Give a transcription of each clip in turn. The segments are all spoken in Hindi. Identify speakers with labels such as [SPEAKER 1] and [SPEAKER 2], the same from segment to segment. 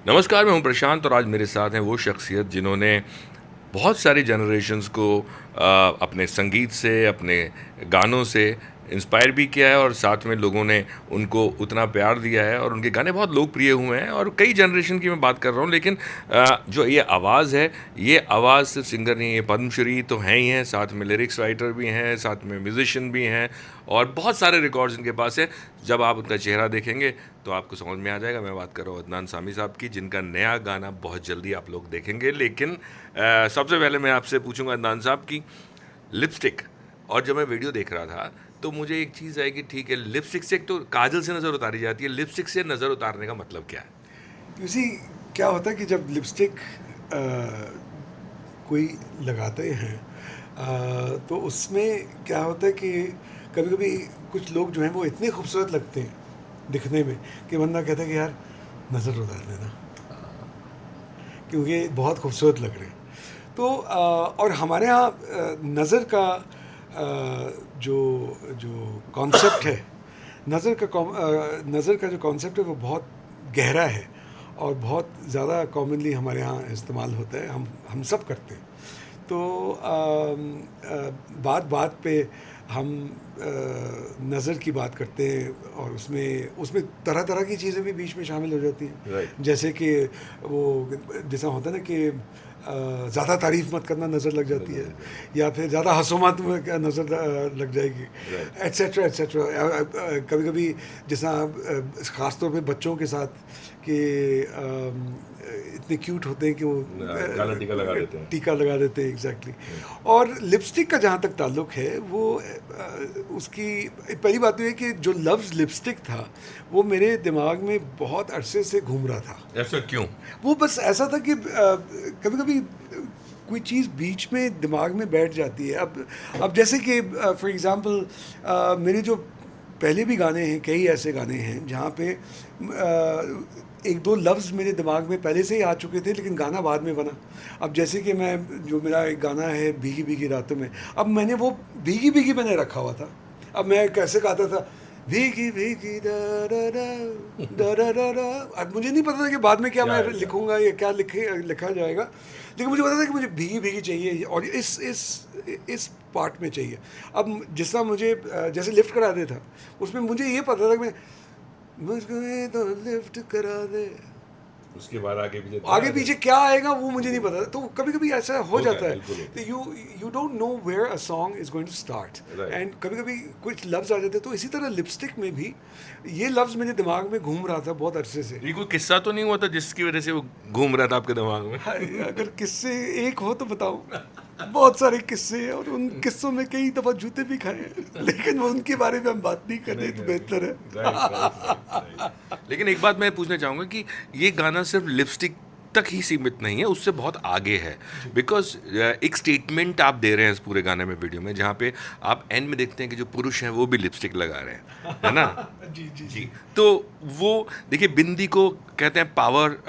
[SPEAKER 1] नमस्कार, मैं हूं प्रशांत और आज मेरे साथ हैं वो शख्सियत जिन्होंने बहुत सारी जनरेशन्स को अपने संगीत से, अपने गानों से इंस्पायर भी किया है और साथ में लोगों ने उनको उतना प्यार दिया है और उनके गाने बहुत लोकप्रिय हुए हैं और कई जनरेशन की मैं बात कर रहा हूँ। लेकिन जो ये आवाज़ है, ये आवाज़ सिर्फ सिंगर नहीं है, ये पद्मश्री तो हैं ही हैं, साथ में लिरिक्स राइटर भी हैं, साथ में म्यूजिशियन भी हैं और बहुत सारे रिकॉर्ड्स इनके पास है। जब आप उनका चेहरा देखेंगे तो आपको समझ में आ जाएगा। मैं बात कर रहा हूँ अदनान सामी साहब की, जिनका नया गाना बहुत जल्दी आप लोग देखेंगे। लेकिन सबसे पहले मैं आपसे पूछूंगा अदनान साहब की लिपस्टिक। और जब मैं वीडियो देख रहा था तो मुझे एक चीज़ आई कि ठीक है, लिपस्टिक से एक तो काजल से नज़र उतारी जाती है, लिपस्टिक से नज़र उतारने का मतलब क्या है?
[SPEAKER 2] उसी क्या होता है कि जब लिपस्टिक कोई लगाते हैं तो उसमें क्या होता है कि कभी कभी कुछ लोग जो हैं वो इतने खूबसूरत लगते हैं दिखने में कि बंदा कहता है कि यार नज़र उतार देना, क्योंकि बहुत खूबसूरत लग रहे हैं। तो और हमारे यहाँ नज़र का जो जो कॉन्सेप्ट है, नज़र का जो कॉन्सेप्ट है वो बहुत गहरा है और बहुत ज़्यादा कॉमनली हमारे यहाँ इस्तेमाल होता है, हम सब करते हैं। तो बात बात पे हम नज़र की बात करते हैं और उसमें उसमें तरह तरह की चीज़ें भी बीच में शामिल हो जाती हैं।
[SPEAKER 1] राइट।
[SPEAKER 2] जैसे कि वो जैसा होता है ना कि ज़्यादा तारीफ़ मत करना, नज़र लग जाती है, या फिर ज़्यादा हंसो मत में क्या नज़र लग जाएगी,
[SPEAKER 1] राइट।
[SPEAKER 2] Etcetera etcetera. कभी कभी जैसा ख़ास तौर पे बच्चों के साथ कि इतने क्यूट होते हैं कि वो
[SPEAKER 1] काला टीका लगा देते हैं।
[SPEAKER 2] टीका लगा देते हैं, एग्जैक्टली। और लिपस्टिक का जहाँ तक ताल्लुक है वो उसकी पहली बात तो ये कि जो लफ्ज़ लिपस्टिक था वो मेरे दिमाग में बहुत अरसे से घूम रहा था।
[SPEAKER 1] ऐसा क्यों?
[SPEAKER 2] वो बस ऐसा था कि कभी कभी कोई चीज़ बीच में दिमाग में बैठ जाती है। अब जैसे कि फॉर एग्ज़ाम्पल मेरे जो पहले भी गाने हैं, कई ऐसे गाने हैं जहाँ पे एक दो लफ्ज़ मेरे दिमाग में पहले से ही आ चुके थे लेकिन गाना बाद में बना। अब जैसे कि मैं जो मेरा एक गाना है भीगी भीगी रातों में, अब मैंने वो भीगी भीगी मैंने रखा हुआ था। अब मैं कैसे गाता था, भीगी भीगी दा दा दा दा दा दा दा। अब मुझे नहीं पता था कि बाद में क्या
[SPEAKER 1] क्या
[SPEAKER 2] मैं
[SPEAKER 1] है क्या?
[SPEAKER 2] लिखूंगा या क्या लिखा जाएगा, लेकिन मुझे पता था कि मुझे भीगी भीगी चाहिए और इस पार्ट में चाहिए। अब जिस तरह मुझे जैसे लिफ्ट करा दे था, उसमें मुझे ये पता था कि मैं मुझको ये तो लिफ्ट करा दे,
[SPEAKER 1] उसके बाद आगे पीछे
[SPEAKER 2] आगे पीछे क्या आएगा वो मुझे नहीं पता। तो कभी कभी ऐसा हो
[SPEAKER 1] होता है,
[SPEAKER 2] जाता है
[SPEAKER 1] बिल्कुल होता
[SPEAKER 2] कि you don't know where a song is going to start,
[SPEAKER 1] है। राइट।
[SPEAKER 2] एंड कभी कभी कुछ लफ्ज़ आ जाते हैं। तो इसी तरह लिपस्टिक में भी ये लफ्ज़ मेरे दिमाग में घूम रहा था बहुत अरसे से।
[SPEAKER 1] ये कोई किस्सा तो नहीं हुआ था जिसकी वजह से वो घूम रहा था आपके दिमाग में?
[SPEAKER 2] हाँ, अगर किस्से एक हो तो बताओ। बहुत सारे किस्से हैं और उन किस्सों में कई दफ़ा जूते भी खाए हैं, लेकिन वो उनके बारे में हम बात नहीं करें तो बेहतर है।
[SPEAKER 1] Right, right, right, right. लेकिन एक बात मैं पूछना चाहूँगा कि ये गाना सिर्फ लिपस्टिक तक ही सीमित नहीं है, उससे बहुत आगे है। बिकॉज़ एक स्टेटमेंट आप दे रहे हैं इस पूरे गाने में, वीडियो में, जहाँ पे आप एंड में देखते हैं कि जो पुरुष हैं वो भी लिपस्टिक लगा रहे हैं, है ना?
[SPEAKER 2] जी जी
[SPEAKER 1] जी।
[SPEAKER 2] जी।
[SPEAKER 1] तो वो देखिए, बिंदी को कहते हैं पावर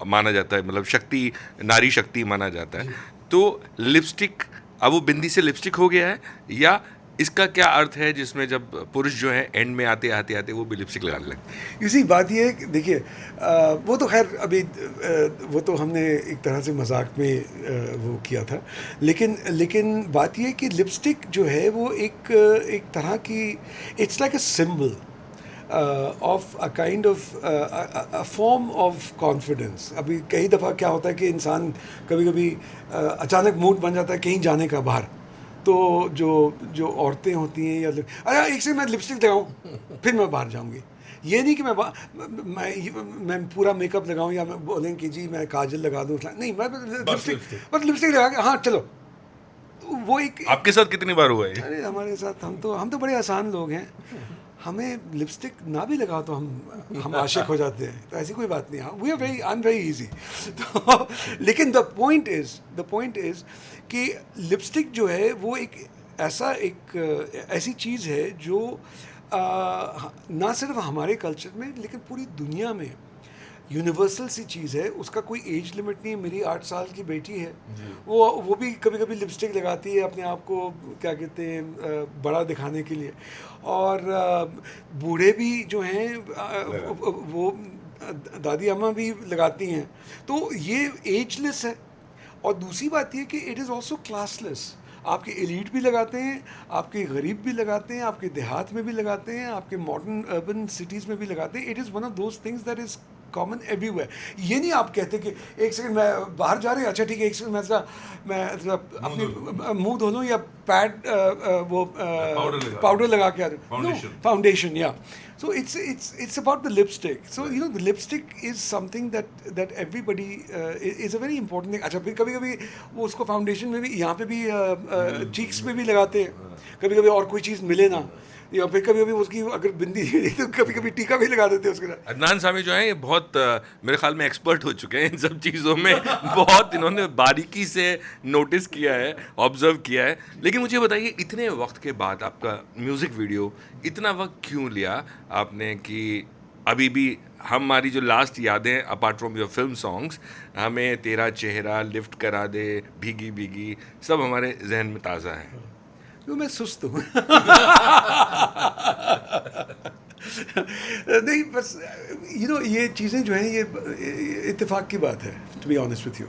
[SPEAKER 1] माना जाता है, मतलब शक्ति, नारी शक्ति माना जाता है। तो लिपस्टिक, अब वो बिंदी से लिपस्टिक हो गया है, या इसका क्या अर्थ है जिसमें जब पुरुष जो है एंड में आते आते आते वो भी लिपस्टिक लगाने लगते हैं?
[SPEAKER 2] इसी बात ये है कि देखिए वो तो खैर अभी वो तो हमने एक तरह से मजाक में वो किया था, लेकिन लेकिन बात ये है कि लिपस्टिक जो है वो एक तरह की, it's like a symbol of a kind of a form of confidence. अभी कई दफ़ा क्या होता है कि इंसान कभी कभी अचानक मूड बन जाता है कहीं जाने का बाहर, तो जो जो औरतें होती हैं या अरे एक से मैं लिपस्टिक लगाऊं फिर मैं बाहर जाऊंगी। ये नहीं कि मैं पूरा मेकअप लगाऊं या मैं बोलें कि जी मैं काजल लगा दूं, नहीं, मैं
[SPEAKER 1] बस
[SPEAKER 2] लिपस्टिक,
[SPEAKER 1] लिपस्टिक।
[SPEAKER 2] बस लिपस्टिक लगा के हाँ चलो। तो वो एक
[SPEAKER 1] आपके साथ कितनी बार हुआ है ये?
[SPEAKER 2] अरे हमारे साथ हम तो बड़े आसान लोग हैं, हमें लिपस्टिक ना भी लगाओ तो हम आशिक हो जाते हैं, तो ऐसी कोई बात नहीं। हाँ, we are very I am very easy. तो लेकिन द पॉइंट इज कि लिपस्टिक जो है वो एक ऐसी चीज़ है जो ना सिर्फ हमारे कल्चर में लेकिन पूरी दुनिया में यूनिवर्सल सी चीज़ है। उसका कोई एज लिमिट नहीं है। मेरी 8 साल की बेटी है, वो भी कभी कभी लिपस्टिक लगाती है अपने आप को, क्या कहते हैं, बड़ा दिखाने के लिए। और बूढ़े भी जो हैं
[SPEAKER 1] लगा।
[SPEAKER 2] वो दादी अम्मा भी लगाती हैं, तो ये एजलेस है। और दूसरी बात ये कि इट इज़ ऑल्सो क्लासलेस। आपके एलीट भी लगाते हैं, आपके गरीब भी लगाते हैं, आपके देहात में भी लगाते हैं, आपके मॉडर्न अर्बन सिटीज़ में भी लगाते हैं। It is one of those things that is common everywhere. ये नहीं आप कहते कि एक सेकंड मैं बाहर जा रहे हैं, अच्छा ठीक है एक सेकंड मैं अपनी मुंह धो लूँ या पैड वो पाउडर लगा के आ रहा हूँ, फाउंडेशन या so it's about the lipstick. So you know the lipstick is something that everybody is a very important thing. अच्छा फिर कभी कभी वो उसको फाउंडेशन में भी यहाँ पे भी चीक्स में भी लगाते हैं, कभी कभी और कोई चीज़ मिले ना, या फिर कभी कभी उसकी अगर बिंदी तो कभी कभी टीका भी लगा देते हैं उसके साथ।
[SPEAKER 1] अदनान सामी जो है ये बहुत मेरे ख्याल में एक्सपर्ट हो चुके हैं इन सब चीज़ों में। बहुत इन्होंने बारीकी से नोटिस किया है, ऑब्जर्व किया है। लेकिन मुझे बताइए, इतने वक्त के बाद आपका म्यूज़िक वीडियो इतना वक्त क्यों लिया आपने कि अभी भी हमारी जो लास्ट यादें apart from your film songs, हमें तेरा चेहरा, लिफ्ट करा दे, भीगी भीगी, सब हमारे जहन में ताज़ा है?
[SPEAKER 2] तो मैं सुस्त हूँ। नहीं बस ये चीज़ें जो हैं ये इत्तेफाक की बात है, to be honest with you.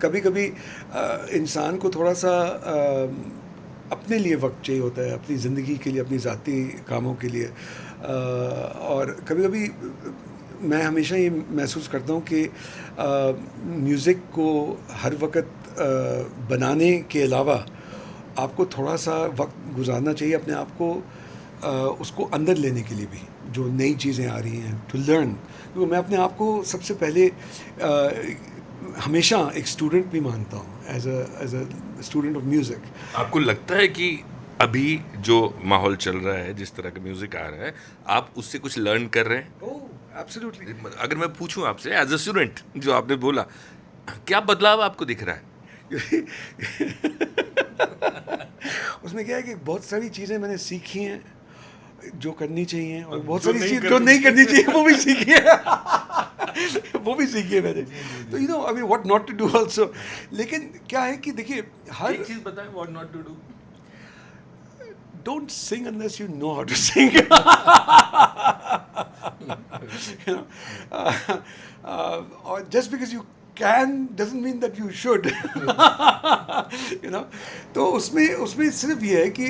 [SPEAKER 2] कभी कभी इंसान को थोड़ा सा अपने लिए वक्त चाहिए होता है, अपनी ज़िंदगी के लिए, अपनी ज़ाती कामों के लिए। और कभी कभी मैं हमेशा ये महसूस करता हूँ कि म्यूज़िक को हर वक्त बनाने के अलावा आपको थोड़ा सा वक्त गुजारना चाहिए अपने आप को उसको अंदर लेने के लिए भी, जो नई चीज़ें आ रही हैं, टू लर्न। क्योंकि मैं अपने आप को सबसे पहले हमेशा एक स्टूडेंट भी मानता हूँ, as a student of music.
[SPEAKER 1] आपको लगता है कि अभी जो माहौल चल रहा है, जिस तरह का म्यूज़िक आ रहा है, आप उससे कुछ लर्न कर रहे हैं?
[SPEAKER 2] ओह एब्सोल्युटली।
[SPEAKER 1] अगर मैं पूछूं आपसे एज अ स्टूडेंट, जो आपने बोला, क्या बदलाव आपको दिख रहा है?
[SPEAKER 2] उसमें क्या है कि बहुत सारी चीज़ें मैंने सीखी हैं जो करनी चाहिए, और बहुत सारी चीज़ जो नहीं करनी चाहिए वो भी सीखी है। वो भी सीखी है मैंने। तो I mean what not to do also. लेकिन क्या है कि देखिए, हर
[SPEAKER 1] एक चीज़ बताएं, what not to do.
[SPEAKER 2] don't sing unless you know how to sing. Or just because you can doesn't mean that you should. तो उसमें सिर्फ ये है कि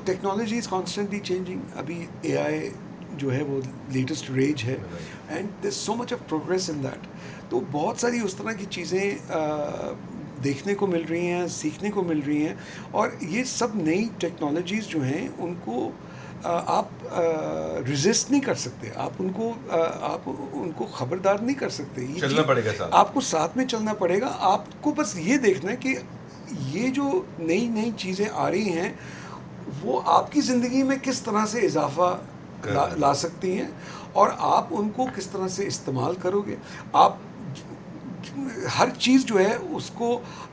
[SPEAKER 2] टेक्नोलॉजी इज कॉन्स्टेंटली चेंजिंग। अभी AI जो है वो लेटेस्ट रेज है, and there so much of progress in that. तो बहुत सारी उस तरह की चीज़ें देखने को मिल रही हैं, सीखने को मिल रही हैं। और ये सब नई टेक्नोलॉजीज़ जो हैं उनको आप रिजिस्ट नहीं कर सकते, आप उनको खबरदार नहीं कर सकते।
[SPEAKER 1] चलना पड़ेगा साथ,
[SPEAKER 2] आपको साथ में चलना पड़ेगा। आपको बस ये देखना है कि ये जो नई नई चीज़ें आ रही हैं वो आपकी ज़िंदगी में किस तरह से इजाफा ला सकती हैं, और आप उनको किस तरह से इस्तेमाल करोगे। आप हर चीज़ जो है उसको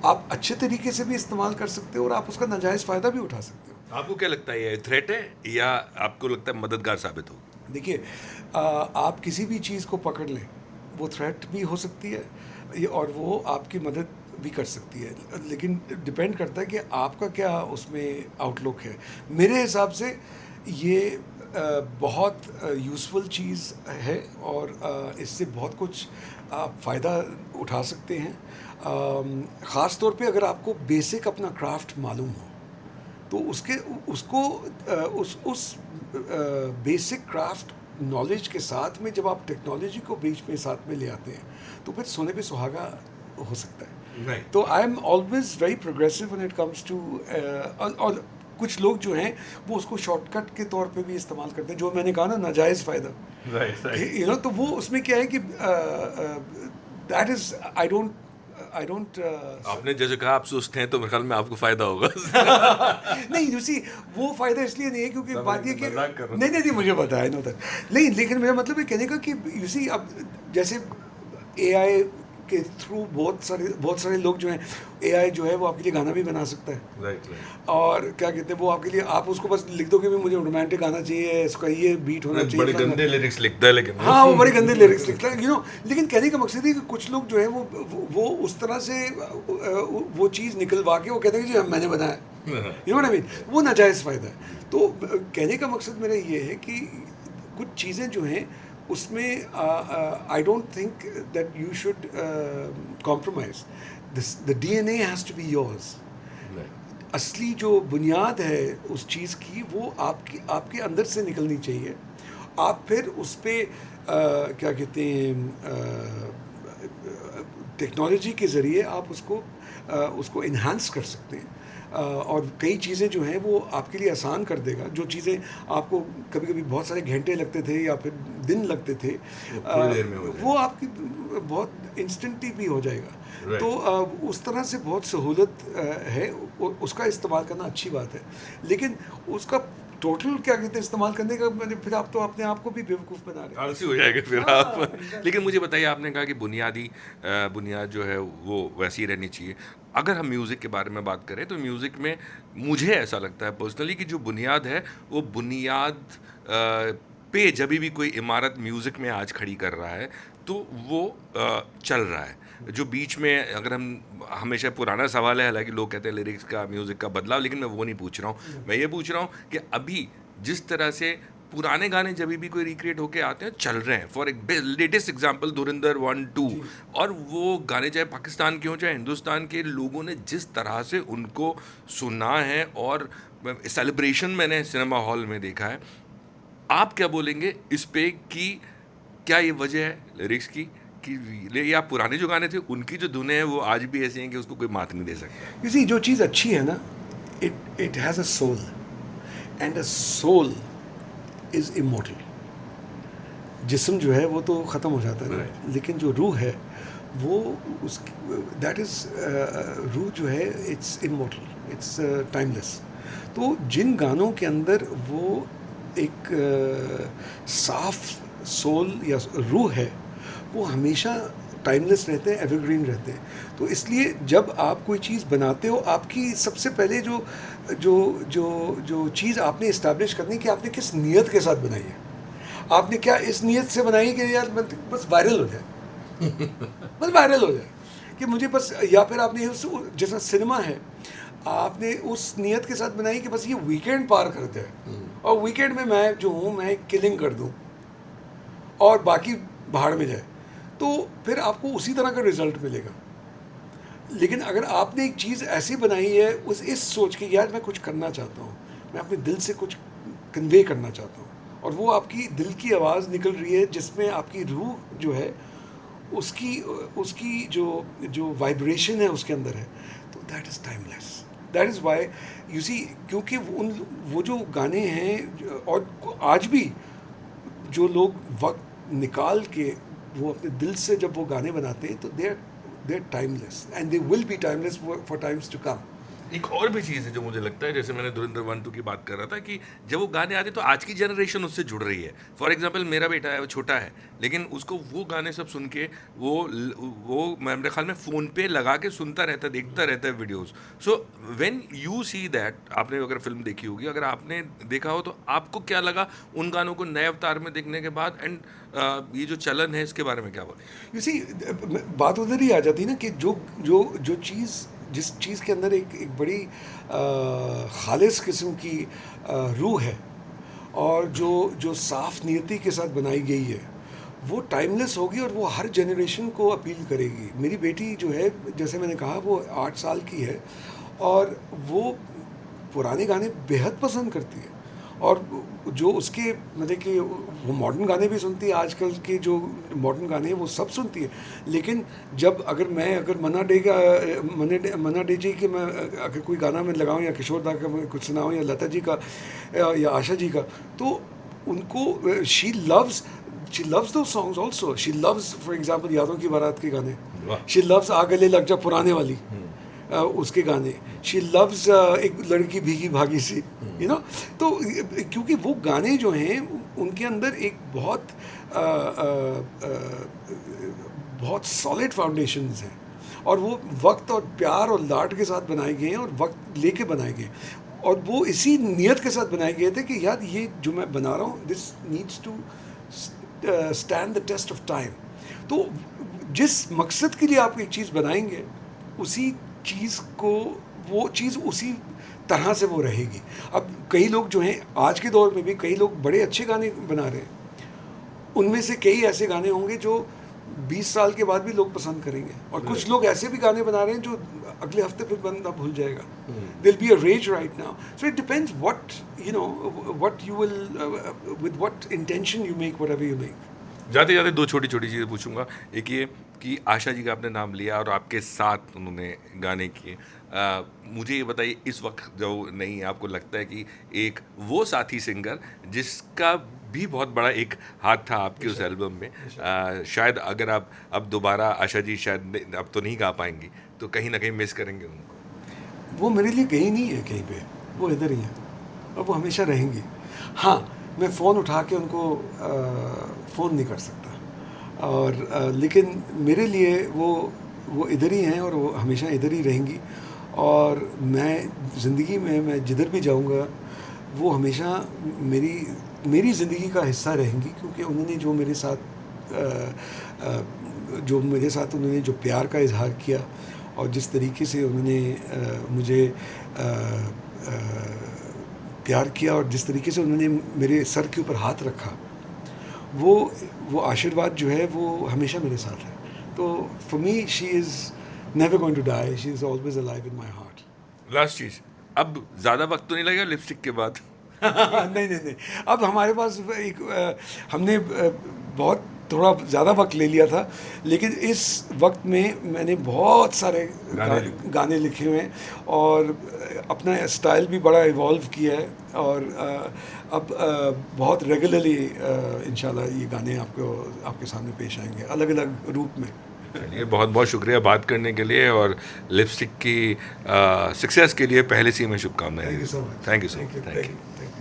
[SPEAKER 2] आप अच्छे तरीके से भी इस्तेमाल कर सकते हो, और आप उसका नाजायज़ फ़ायदा भी उठा सकते हो।
[SPEAKER 1] आपको क्या लगता है, ये थ्रेट है या आपको लगता है मददगार साबित हो?
[SPEAKER 2] देखिए, आप किसी भी चीज़ को पकड़ लें, वो थ्रेट भी हो सकती है और वो आपकी मदद भी कर सकती है, लेकिन डिपेंड करता है कि आपका क्या उसमें आउटलुक है। मेरे हिसाब से ये बहुत यूज़फुल चीज़ है, और इससे बहुत कुछ आप फ़ायदा उठा सकते हैं। ख़ास तौर पे अगर आपको बेसिक अपना क्राफ्ट मालूम हो, तो उस बेसिक क्राफ्ट नॉलेज के साथ में जब आप टेक्नोलॉजी को बीच में साथ में ले आते हैं, तो फिर सोने पे सुहागा हो सकता है। तो I am always very progressive when it comes to, और कुछ लोग जो हैं वो उसको शॉर्टकट के तौर पे भी इस्तेमाल करते हैं, जो मैंने कहा ना, नाजायज़ फ़ायदा। तो वो उसमें क्या है कि दैट इज़ आई डोंट
[SPEAKER 1] आपने जैसे कहा आप सुस्त हैं, तो मेरे ख्याल में आपको फ़ायदा होगा।
[SPEAKER 2] नहीं, वो फ़ायदा इसलिए नहीं है क्योंकि बात ये कि नहीं मुझे पता है लेकिन मेरा मतलब है कहने का कि अब जैसे AI के थ्रू बहुत सारे लोग जो हैं, AI जो है वो आपके लिए गाना भी बना सकता है।
[SPEAKER 1] राइट।
[SPEAKER 2] और क्या कहते हैं, वो आपके लिए, आप उसको बस लिख दो कि भी मुझे रोमांटिक गाना चाहिए, इसका ये बीट होना चाहिए।
[SPEAKER 1] बड़े गंदे लिरिक्स लिखता है, लेकिन
[SPEAKER 2] हाँ, वो बड़े गंदे लिरिक्स लिखता है, लेकिन कहने का मकसद है कि कुछ लोग जो है वो उस तरह से वो चीज़ निकलवा के वो कहते हैं कि जी मैंने बनाया, वो नाजायज़ फ़ायदा है। तो कहने का मकसद मेरा ये है कि कुछ चीज़ें जो हैं उसमें I don't think that you should compromise. This the DNA has to be yours. असली जो बुनियाद है उस चीज़ की वो आपके अंदर से निकलनी चाहिए. आप फिर उस पे क्या कहते हैं, टेक्नोलॉजी के ज़रिए आप उसको इन्हांस कर सकते हैं. और कई चीज़ें जो हैं वो आपके लिए आसान कर देगा. जो चीज़ें आपको कभी कभी बहुत सारे घंटे लगते थे या फिर दिन लगते थे,
[SPEAKER 1] थोड़ी देर में हो
[SPEAKER 2] वो आपकी बहुत इंस्टेंटली भी हो जाएगा.
[SPEAKER 1] Right.
[SPEAKER 2] तो उस तरह से बहुत सहूलत है. उसका इस्तेमाल करना अच्छी बात है, लेकिन उसका टोटल क्या कहते हैं इस्तेमाल करने का, मैंने फिर आप तो अपने आप को भी बेवकूफ़ बना रहे हैं.
[SPEAKER 1] आलसी हो जाएगा फिर
[SPEAKER 2] हाँ,
[SPEAKER 1] आप.
[SPEAKER 2] exactly.
[SPEAKER 1] लेकिन मुझे बताइए, आपने कहा कि बुनियाद जो है वो वैसी ही रहनी चाहिए. अगर हम म्यूज़िक के बारे में बात करें तो म्यूज़िक में मुझे ऐसा लगता है पर्सनली कि जो बुनियाद है वो बुनियाद पे जब भी कोई इमारत म्यूज़िक में आज खड़ी कर रहा है तो वो चल रहा है. जो बीच में, अगर हम, हमेशा पुराना सवाल है, हालांकि लोग कहते हैं लिरिक्स का, म्यूज़िक का बदलाव, लेकिन मैं वो नहीं पूछ रहा हूँ. मैं ये पूछ रहा हूँ कि अभी जिस तरह से पुराने गाने जब भी कोई रिक्रिएट होके आते हैं चल रहे हैं, फॉर एक लेटेस्ट एग्जांपल धुरंधर 1-2, और वो गाने चाहे पाकिस्तान के हों चाहे हिंदुस्तान के, लोगों ने जिस तरह से उनको सुना है और सेलिब्रेशन मैंने सिनेमा हॉल में देखा है. आप क्या बोलेंगे इस पे कि क्या ये वजह है लिरिक्स की, कि या पुराने जो गाने थे उनकी जो धुनें हैं वो आज भी ऐसी हैं कि उसको कोई मात नहीं दे सकता?
[SPEAKER 2] You see, जो चीज़ अच्छी है ना, it has a soul, and a soul is immortal. जिस्म जो है वो तो ख़त्म हो जाता है ना, लेकिन जो रूह है वो दैट इज़ रूह जो है इट्स इमोर्टल, इट्स टाइमलेस. तो जिन गानों के अंदर वो एक साफ सोल या रूह है वो हमेशा टाइमलेस रहते हैं, एवरग्रीन रहते हैं. तो इसलिए जब आप कोई चीज़ बनाते हो, आपकी सबसे पहले जो जो जो जो चीज़ आपने इस्टेब्लिश करनी कि आपने किस नीयत के साथ बनाई है. आपने क्या इस नीयत से बनाई कि यार बस वायरल हो जाए, बस वायरल हो जाए, कि मुझे बस, या फिर आपने जैसा सिनेमा है, आपने उस नीयत के साथ बनाई कि बस ये वीकेंड पार कर जाए और वीकेंड में मैं जो हूँ मैं किलिंग कर दूँ और बाकी भाड़ में जाए, तो फिर आपको उसी तरह का रिजल्ट मिलेगा. लेकिन अगर आपने एक चीज़ ऐसी बनाई है इस सोच के यार मैं कुछ करना चाहता हूँ, मैं अपने दिल से कुछ कन्वे करना चाहता हूँ, और वो आपकी दिल की आवाज़ निकल रही है जिसमें आपकी रूह जो है उसकी उसकी जो वाइब्रेशन है उसके अंदर है, तो that is timeless. That is why you see, क्योंकि वो जो गाने हैं, और आज भी जो लोग वक्त निकाल के वो अपने दिल से जब वो गाने बनाते हैं तो they are timeless, and they will be timeless for times to come.
[SPEAKER 1] एक और भी चीज़ है जो मुझे लगता है, जैसे मैंने धुरंधर 1-2 की बात कर रहा था, कि जब वो गाने आते तो आज की जनरेशन उससे जुड़ रही है. फॉर एग्जांपल मेरा बेटा है, वो छोटा है, लेकिन उसको वो गाने सब सुन के वो मेरे ख्याल में फ़ोन पे लगा के सुनता रहता है, देखता रहता है videos. So when you see that, आपने अगर फिल्म देखी होगी, अगर आपने देखा हो तो आपको क्या लगा उन गानों को नए अवतार में देखने के बाद, एंड ये जो चलन है इसके बारे में क्या बोले?
[SPEAKER 2] यू सी, बात उधर ही आ जाती है ना कि जो चीज़, जिस चीज़ के अंदर एक बड़ी खालिस किस्म की रूह है और जो साफ नियति के साथ बनाई गई है, वो टाइमलेस होगी और वो हर जनरेशन को अपील करेगी. मेरी बेटी जो है, जैसे मैंने कहा, वो 8 साल की है और वो पुराने गाने बेहद पसंद करती है, और जो उसके मतलब कि वो मॉडर्न गाने भी सुनती है, आजकल के जो मॉडर्न गाने हैं वो सब सुनती है. लेकिन जब अगर मना दीजिए कि मैं अगर कोई गाना मैं लगाऊं या किशोर दा का मैं कुछ सुनाऊं या लता जी का या आशा जी का, तो उनको शी लव्स दो songs also. She loves for example यादों की बारात के गाने, शी लव्स आ गले लग जा पुराने वाली, उसके गाने, शी लव्स एक लड़की भीगी भागी सी, यू नो. तो क्योंकि वो गाने जो हैं उनके अंदर एक बहुत सॉलिड फाउंडेशंस हैं, और वो वक्त और प्यार और लाड के साथ बनाए गए हैं और वक्त लेके बनाए गए, और वो इसी नियत के साथ बनाए गए थे कि यार ये जो मैं बना रहा हूँ, this needs to stand the test of time. तो जिस मकसद के लिए आप एक चीज़ बनाएंगे, उसी चीज़ को, वो चीज़ उसी तरह से वो रहेगी. अब कई लोग जो हैं आज के दौर में भी, कई लोग बड़े अच्छे गाने बना रहे हैं, उनमें से कई ऐसे गाने होंगे जो 20 साल के बाद भी लोग पसंद करेंगे, और कुछ लोग ऐसे भी गाने बना रहे हैं जो अगले हफ्ते फिर बंदा भूल जाएगा. There'll be a rage right now. So it depends what, what you will, with what intention you make whatever you make.
[SPEAKER 1] जाते जाते दो छोटी छोटी चीज़ें पूछूंगा. एक ये कि आशा जी का आपने नाम लिया और आपके साथ उन्होंने गाने किए. मुझे ये बताइए, इस वक्त जो नहीं है, आपको लगता है कि एक वो साथी सिंगर जिसका भी बहुत बड़ा एक हाथ था आपके उस एल्बम में, शायद अगर आप अब दोबारा आशा जी शायद अब तो नहीं गा पाएंगी, तो कहीं ना कहीं मिस करेंगे उनको?
[SPEAKER 2] वो मेरे लिए कहीं नहीं है कहीं पे, वो इधर ही है और वो हमेशा रहेंगी. हाँ, मैं फ़ोन उठा के उनको फ़ोन नहीं कर सकता, और लेकिन मेरे लिए वो इधर ही हैं और वो हमेशा इधर ही रहेंगी. और मैं ज़िंदगी में, मैं जिधर भी जाऊंगा, वो हमेशा मेरी ज़िंदगी का हिस्सा रहेंगी, क्योंकि उन्होंने जो मेरे साथ उन्होंने जो प्यार का इजहार किया, और जिस तरीके से उन्होंने मुझे प्यार किया, और जिस तरीके से उन्होंने मेरे सर के ऊपर हाथ रखा, वो आशीर्वाद जो है वो हमेशा मेरे साथ है. तो for me she is never going to die, she is always alive in my heart.
[SPEAKER 1] Last चीज़, अब ज़्यादा वक्त तो नहीं लगेगा लिपस्टिक के बाद?
[SPEAKER 2] नहीं, अब हमारे पास हमने बहुत थोड़ा ज़्यादा वक्त ले लिया था, लेकिन इस वक्त में मैंने बहुत सारे गाने लिखे हुए हैं, और अपना स्टाइल भी बड़ा इवॉल्व किया है, और अब बहुत रेगुलरली इंशाल्लाह ये गाने आपके सामने पेश आएंगे अलग अलग रूप में.
[SPEAKER 1] चलिए, बहुत बहुत शुक्रिया बात करने के लिए, और लिपस्टिक की सक्सेस के लिए पहले से ही मैं शुभकामनाएं.
[SPEAKER 2] Thank you so much.
[SPEAKER 1] Thank you so much. Thank you.